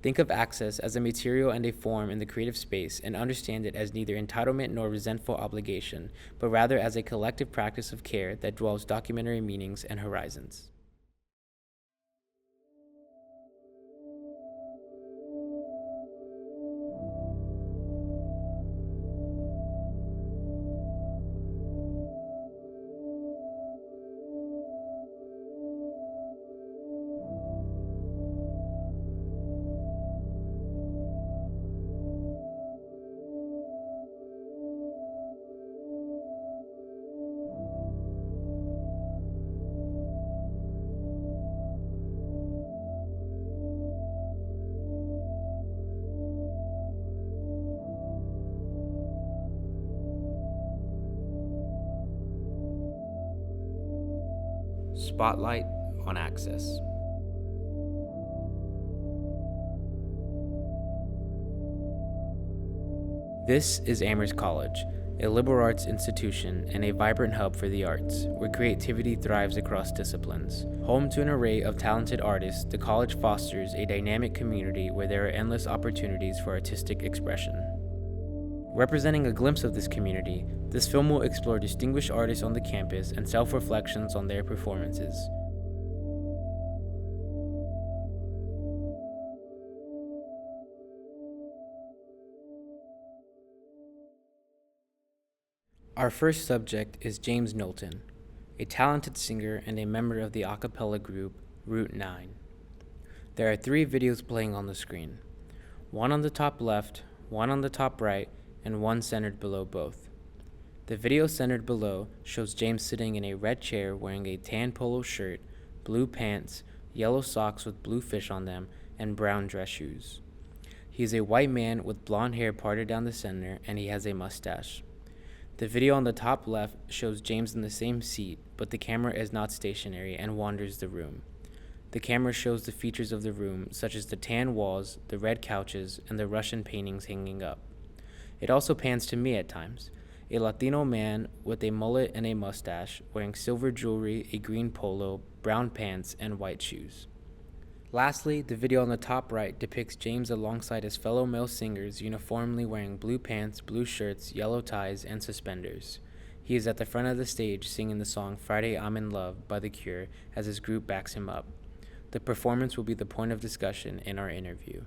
Think of access as a material and a form in the creative space, and understand it as neither entitlement nor resentful obligation, but rather as a collective practice of care that dwells documentary meanings and horizons. Spotlight on access. This is Amherst College, a liberal arts institution and a vibrant hub for the arts, where creativity thrives across disciplines. Home to an array of talented artists, the college fosters a dynamic community where there are endless opportunities for artistic expression. Representing a glimpse of this community, this film will explore distinguished artists on the campus and self-reflections on their performances. Our first subject is James Knowlton, a talented singer and a member of the a cappella group Route 9. There are 3 videos playing on the screen, one on the top left, one on the top right, and one centered below both. The video centered below shows James sitting in a red chair wearing a tan polo shirt, blue pants, yellow socks with blue fish on them, and brown dress shoes. He is a white man with blonde hair parted down the center, and he has a mustache. The video on the top left shows James in the same seat, but the camera is not stationary and wanders the room. The camera shows the features of the room, such as the tan walls, the red couches, and the Russian paintings hanging up. It also pans to me at times, a Latino man with a mullet and a mustache, wearing silver jewelry, a green polo, brown pants, and white shoes. Lastly, the video on the top right depicts James alongside his fellow male singers uniformly wearing blue pants, blue shirts, yellow ties, and suspenders. He is at the front of the stage singing the song Friday I'm in Love by The Cure as his group backs him up. The performance will be the point of discussion in our interview.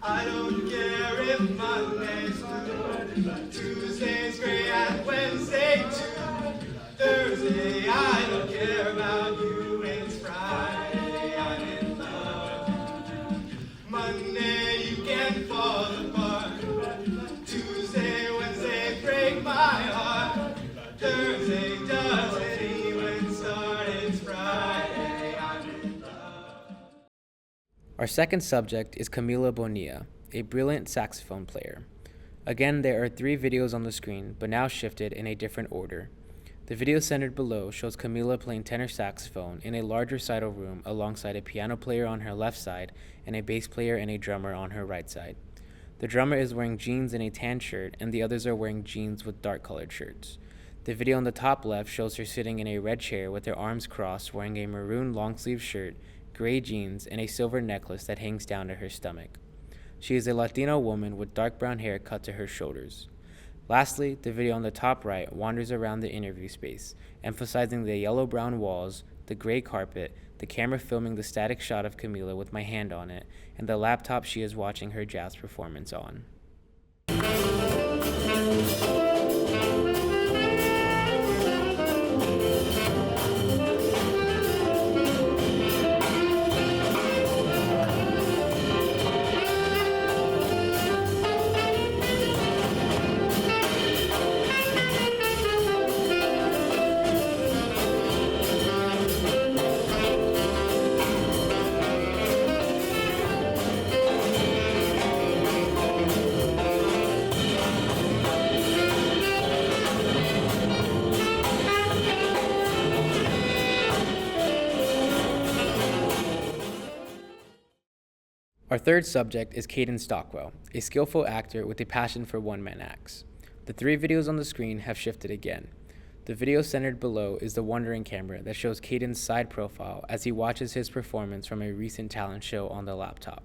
I don't care if Monday's blue, Tuesday's gray and Wednesday too. Thursday, I don't care about you, it's Friday, I'm in love. Monday, you can fall apart. Tuesday, Wednesday, break my heart. Thursday doesn't even start, it's Friday, I'm in love. Our second subject is Camila Bonilla, a brilliant saxophone player. Again, there are 3 videos on the screen, but now shifted in a different order. The video centered below shows Camila playing tenor saxophone in a large recital room alongside a piano player on her left side and a bass player and a drummer on her right side. The drummer is wearing jeans and a tan shirt, and the others are wearing jeans with dark-colored shirts. The video on the top left shows her sitting in a red chair with her arms crossed, wearing a maroon long-sleeve shirt, gray jeans, and a silver necklace that hangs down to her stomach. She is a Latino woman with dark brown hair cut to her shoulders. Lastly, the video on the top right wanders around the interview space, emphasizing the yellow-brown walls, the gray carpet, the camera filming the static shot of Camila with my hand on it, and the laptop she is watching her jazz performance on. Our third subject is Caden Stockwell, a skillful actor with a passion for one-man acts. The 3 videos on the screen have shifted again. The video centered below is the wandering camera that shows Caden's side profile as he watches his performance from a recent talent show on the laptop.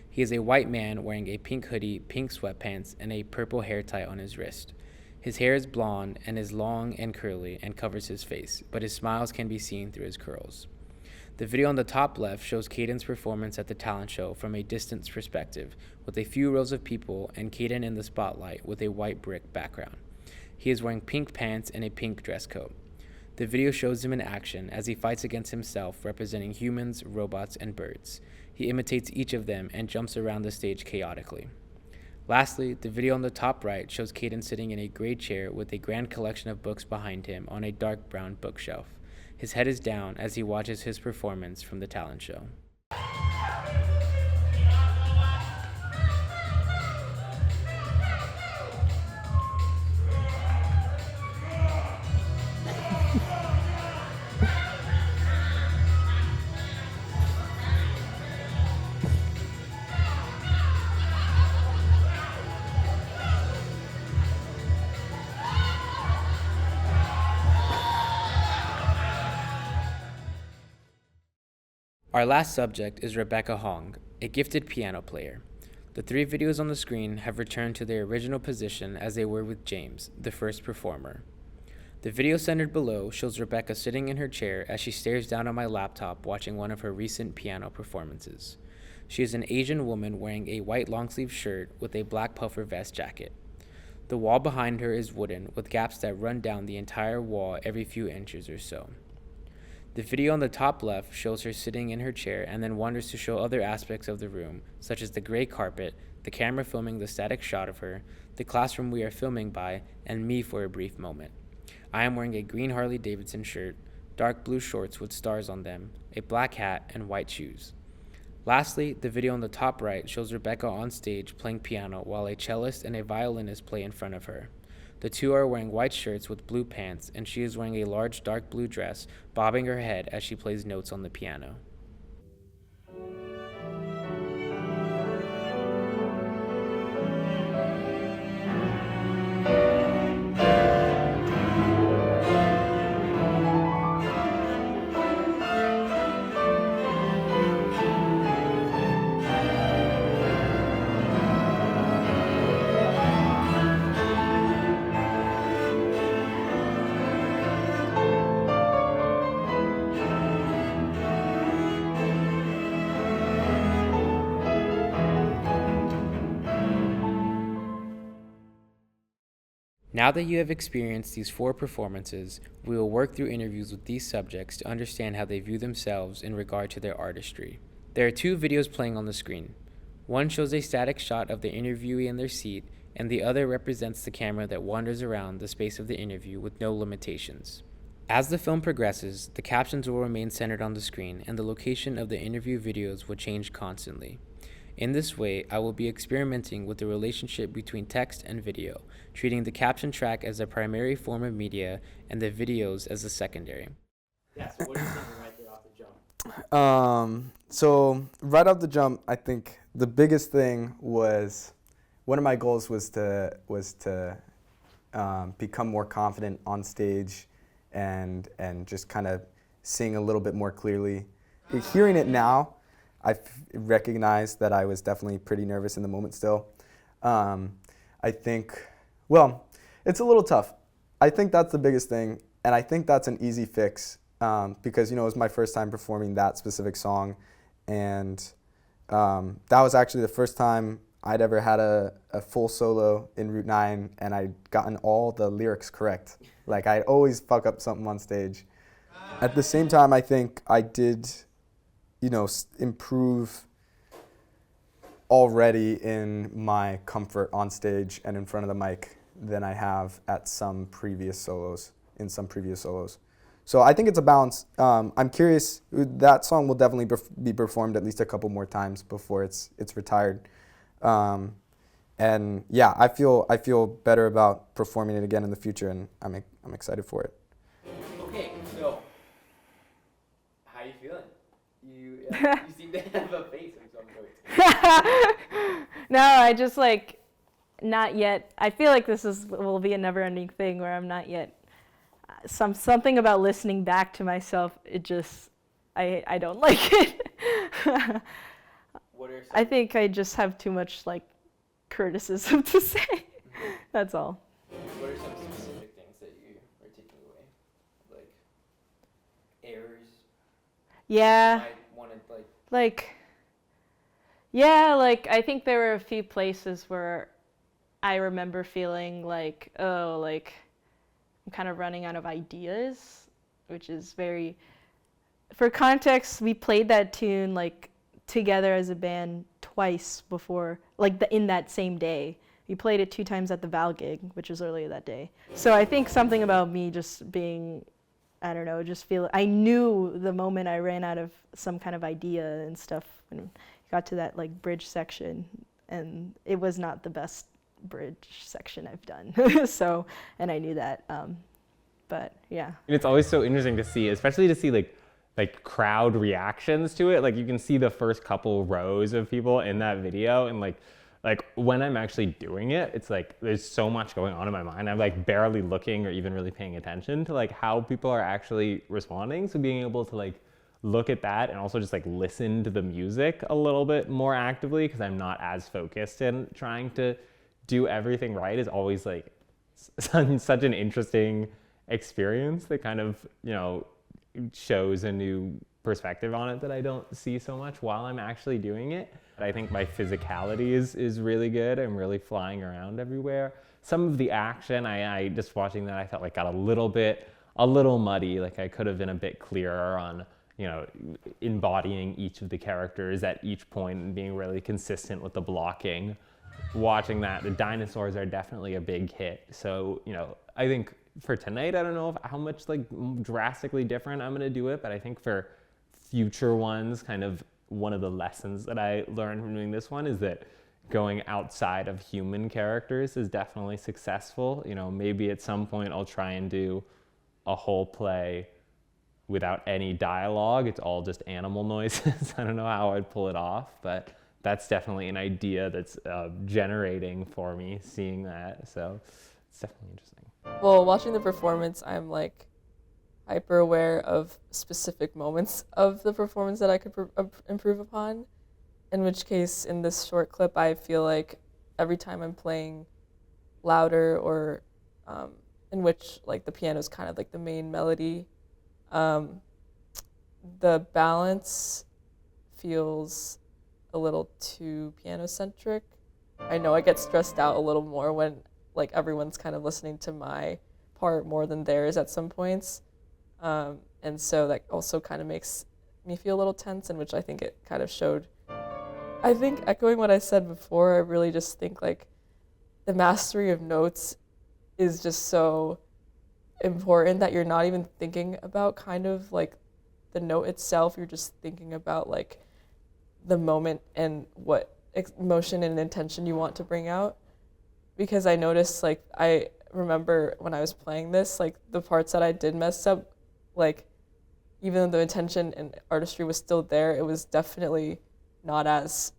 He is a white man wearing a pink hoodie, pink sweatpants, and a purple hair tie on his wrist. His hair is blonde and is long and curly and covers his face, but his smiles can be seen through his curls. The video on the top left shows Caden's performance at the talent show from a distance perspective, with a few rows of people and Caden in the spotlight with a white brick background. He is wearing pink pants and a pink dress coat. The video shows him in action as he fights against himself, representing humans, robots, and birds. He imitates each of them and jumps around the stage chaotically. Lastly, the video on the top right shows Caden sitting in a gray chair with a grand collection of books behind him on a dark brown bookshelf. His head is down as he watches his performance from the talent show. Our last subject is Rebecca Hong, a gifted piano player. The three videos on the screen have returned to their original position as they were with James, the first performer. The video centered below shows Rebecca sitting in her chair as she stares down at my laptop watching one of her recent piano performances. She is an Asian woman wearing a white long-sleeve shirt with a black puffer vest jacket. The wall behind her is wooden with gaps that run down the entire wall every few inches or so. The video on the top left shows her sitting in her chair and then wanders to show other aspects of the room, such as the gray carpet, the camera filming the static shot of her, the classroom we are filming by, and me for a brief moment. I am wearing a green Harley-Davidson shirt, dark blue shorts with stars on them, a black hat, and white shoes. Lastly, the video on the top right shows Rebecca on stage playing piano while a cellist and a violinist play in front of her. The two are wearing white shirts with blue pants, and she is wearing a large dark blue dress, bobbing her head as she plays notes on the piano. Now that you have experienced these 4 performances, we will work through interviews with these subjects to understand how they view themselves in regard to their artistry. There are 2 videos playing on the screen. One shows a static shot of the interviewee in their seat, and the other represents the camera that wanders around the space of the interview with no limitations. As the film progresses, the captions will remain centered on the screen, and the location of the interview videos will change constantly. In this way, I will be experimenting with the relationship between text and video, treating the caption track as a primary form of media and the videos as a secondary. Yeah, so what are you thinking right there off the jump? So right off the jump, I think the biggest thing was, one of my goals was to become more confident on stage and just kind of sing a little bit more clearly. Hearing it now, I recognize that I was definitely pretty nervous in the moment still. I think, well, it's a little tough. I think that's the biggest thing, and I think that's an easy fix because, you know, it was my first time performing that specific song, and that was actually the first time I'd ever had a full solo in Route 9, and I'd gotten all the lyrics correct. Like, I'd always fuck up something on stage. At the same time, I think I did, you know, improve already in my comfort on stage and in front of the mic than I have at some previous solos, So I think it's a balance. I'm curious, that song will definitely be performed at least a couple more times before it's retired. And yeah, I feel better about performing it again in the future, and I'm excited for it. Okay, so how are you feeling? You seem to have a face of some sort. No, I just not yet. I feel like this will be a never-ending thing where I'm not yet something about listening back to myself, it just, I don't like it. What are some, I think I just have too much like criticism to say. That's all. what are some specific things that you are taking away? Like errors? Yeah, You might want to like I think there were a few places where I remember feeling like, oh, like I'm kind of running out of ideas, which is very, for context, we played that tune like together as a band twice before, like in that same day. We played it 2 times at the Val gig, which was earlier that day. So I think something about me just being, I don't know, just feel, I knew the moment I ran out of some kind of idea and stuff and got to that like bridge section, and it was not the best bridge section I've done. So, and I knew that, but yeah. And it's always so interesting to see, especially to see like crowd reactions to it. Like you can see the first couple rows of people in that video, and like when I'm actually doing it, it's like there's so much going on in my mind. I'm like barely looking or even really paying attention to like how people are actually responding. So being able to like look at that and also just like listen to the music a little bit more actively, because I'm not as focused in trying to do everything right, is always like such an interesting experience that kind of, you know, shows a new perspective on it that I don't see so much while I'm actually doing it. I think my physicality is really good. I'm really flying around everywhere. Some of the action, I just watching that, I felt like got a little muddy. Like I could have been a bit clearer on, you know, embodying each of the characters at each point and being really consistent with the blocking. Watching that, the dinosaurs are definitely a big hit. So, you know, I think for tonight, I don't know how much like drastically different I'm gonna do it, but I think for future ones, kind of one of the lessons that I learned from doing this one is that going outside of human characters is definitely successful. You know, maybe at some point I'll try and do a whole play without any dialogue. It's all just animal noises. I don't know how I'd pull it off, but that's definitely an idea that's generating for me, seeing that. So it's definitely interesting. Well, watching the performance, I'm like hyper aware of specific moments of the performance that I could improve upon. In which case, in this short clip, I feel like every time I'm playing louder or in which like the piano is kind of like the main melody, the balance feels a little too piano-centric. I know I get stressed out a little more when like everyone's kind of listening to my part more than theirs at some points. And so that also kind of makes me feel a little tense, in which I think it kind of showed. I think echoing what I said before, I really just think like the mastery of notes is just so important that you're not even thinking about kind of like the note itself. You're just thinking about like the moment and what emotion and intention you want to bring out. Because I noticed, like, I remember when I was playing this, like the parts that I did mess up, like even though the intention and artistry was still there, it was definitely not as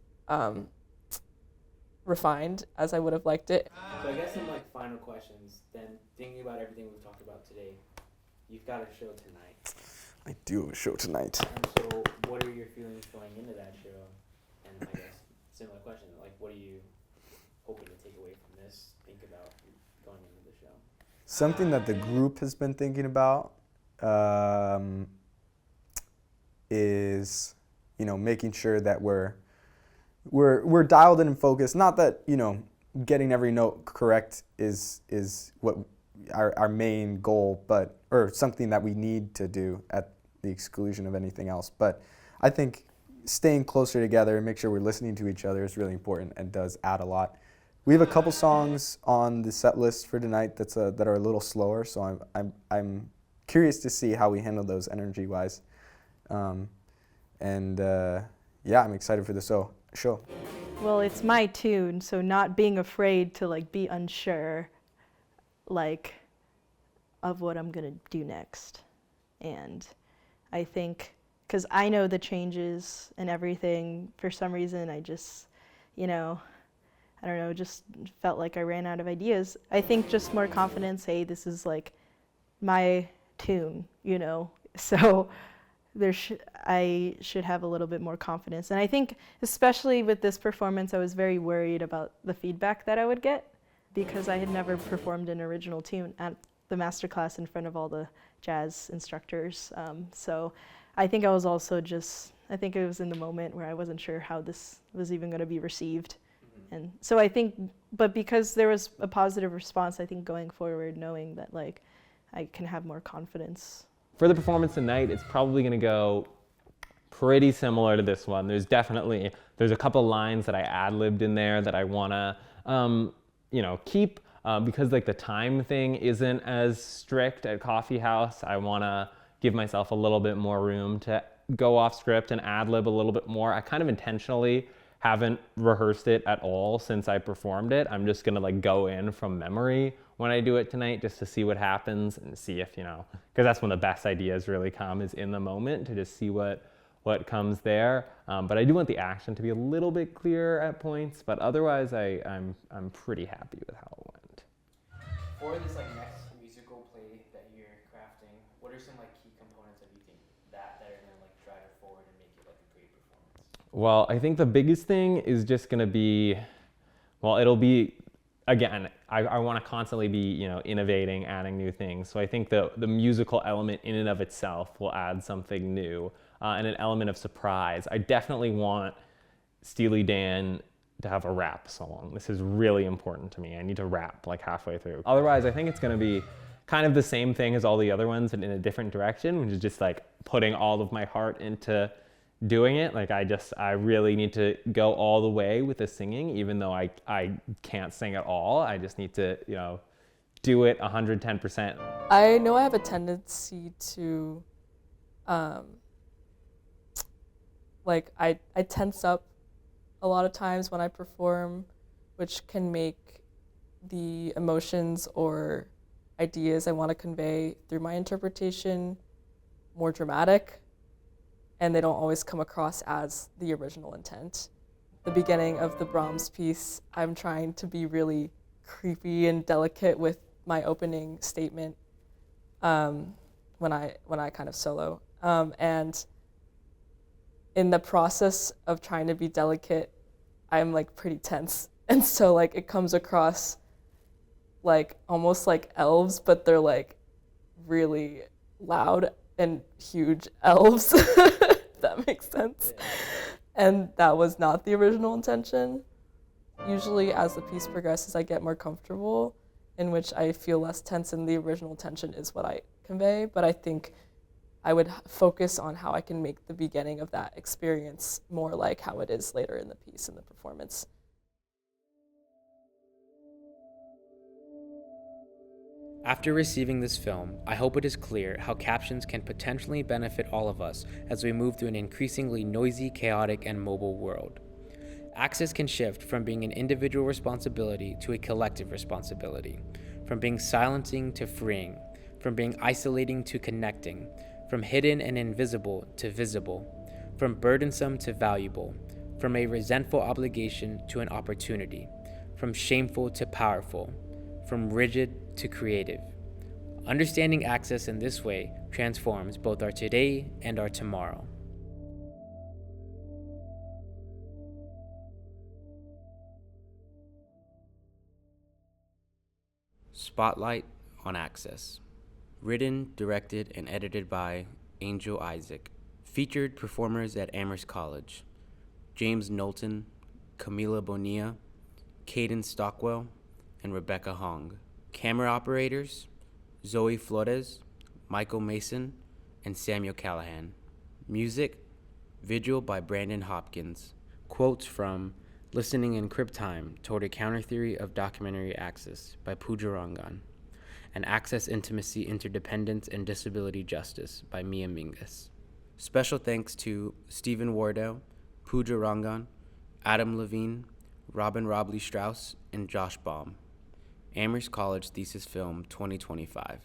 refined as I would have liked it. So I guess some like final questions. Then thinking about everything we've talked about today, you've got a show tonight. I do have a show tonight. And so, what are your feelings going into that show? And I guess similar question, like, what are you hoping to take away from this? Think about going into the show. Something that the group has been thinking about is, you know, making sure that we're dialed in and focused. Not that, you know, getting every note correct is what our main goal, but or something that we need to do at the exclusion of anything else. But I think staying closer together and make sure we're listening to each other is really important and does add a lot. We have a couple songs on the set list for tonight that are a little slower, so I'm curious to see how we handle those energy-wise. Yeah, I'm excited for the show. Well, it's my tune, so not being afraid to like be unsure, like, of what I'm gonna do next. And I think, because I know the changes and everything, for some reason I just, you know, I don't know, just felt like I ran out of ideas. I think just more confidence, hey, this is like my tune, So I should have a little bit more confidence. And I think especially with this performance, I was very worried about the feedback that I would get because I had never performed an original tune at the masterclass in front of all the jazz instructors. So I think I was also I think it was in the moment where I wasn't sure how this was even going to be received. And so I think, but because there was a positive response, I think going forward, knowing that like I can have more confidence. For the performance tonight, it's probably going to go pretty similar to this one. There's a couple lines that I ad-libbed in there that I want to, keep because like the time thing isn't as strict at Coffee House. I want to give myself a little bit more room to go off script and ad-lib a little bit more. I kind of intentionally haven't rehearsed it at all since I performed it. I'm just gonna like go in from memory when I do it tonight just to see what happens and see if, because that's when the best ideas really come, is in the moment, to just see what comes there. But I do want the action to be a little bit clearer at points, but otherwise I'm pretty happy with how it went. For this like next musical play that you're crafting, what are some like key components that you think that are gonna like drive it forward and make it like a great performance? Well, I think the biggest thing is just gonna be, it'll be, again, I want to constantly be, innovating, adding new things. So I think the musical element in and of itself will add something new, and an element of surprise. I definitely want Steely Dan to have a rap song. This is really important to me. I need to rap like halfway through. Otherwise, I think it's going to be kind of the same thing as all the other ones, but in a different direction, which is just like putting all of my heart into doing it. Like I really need to go all the way with the singing, even though I can't sing at all. I just need to, do it 110%. I know I have a tendency to, I tense up a lot of times when I perform, which can make the emotions or ideas I want to convey through my interpretation more dramatic, and they don't always come across as the original intent. The beginning of the Brahms piece, I'm trying to be really creepy and delicate with my opening statement when I kind of solo. And in the process of trying to be delicate, I'm like pretty tense. And so like it comes across like almost like elves, but they're like really loud and huge elves, if that makes sense. And that was not the original intention. Usually as the piece progresses, I get more comfortable, in which I feel less tense, and the original tension is what I convey. But I think I would focus on how I can make the beginning of that experience more like how it is later in the piece, in the performance. After receiving this film, I hope it is clear how captions can potentially benefit all of us as we move through an increasingly noisy, chaotic, and mobile world. Access can shift from being an individual responsibility to a collective responsibility, from being silencing to freeing, from being isolating to connecting, from hidden and invisible to visible, from burdensome to valuable, from a resentful obligation to an opportunity, from shameful to powerful, from rigid to creative. Understanding access in this way transforms both our today and our tomorrow. Spotlight on Access. Written, directed, and edited by Angel Isaac. Featured performers at Amherst College: James Knowlton, Camila Bonilla, Caden Stockwell, and Rebecca Hong. Camera operators: Zoe Flores, Michael Mason, and Samuel Callahan. Music: visual by Brandon Hopkins. Quotes from Listening in Crib Time Toward a Counter Theory of Documentary Access by Pooja Rangan, and Access, Intimacy, Interdependence, and Disability Justice by Mia Mingus. Special thanks to Stephen Wardell, Pooja Rangan, Adam Levine, Robin Robley Strauss, and Josh Baum. Amherst College Thesis Film 2025.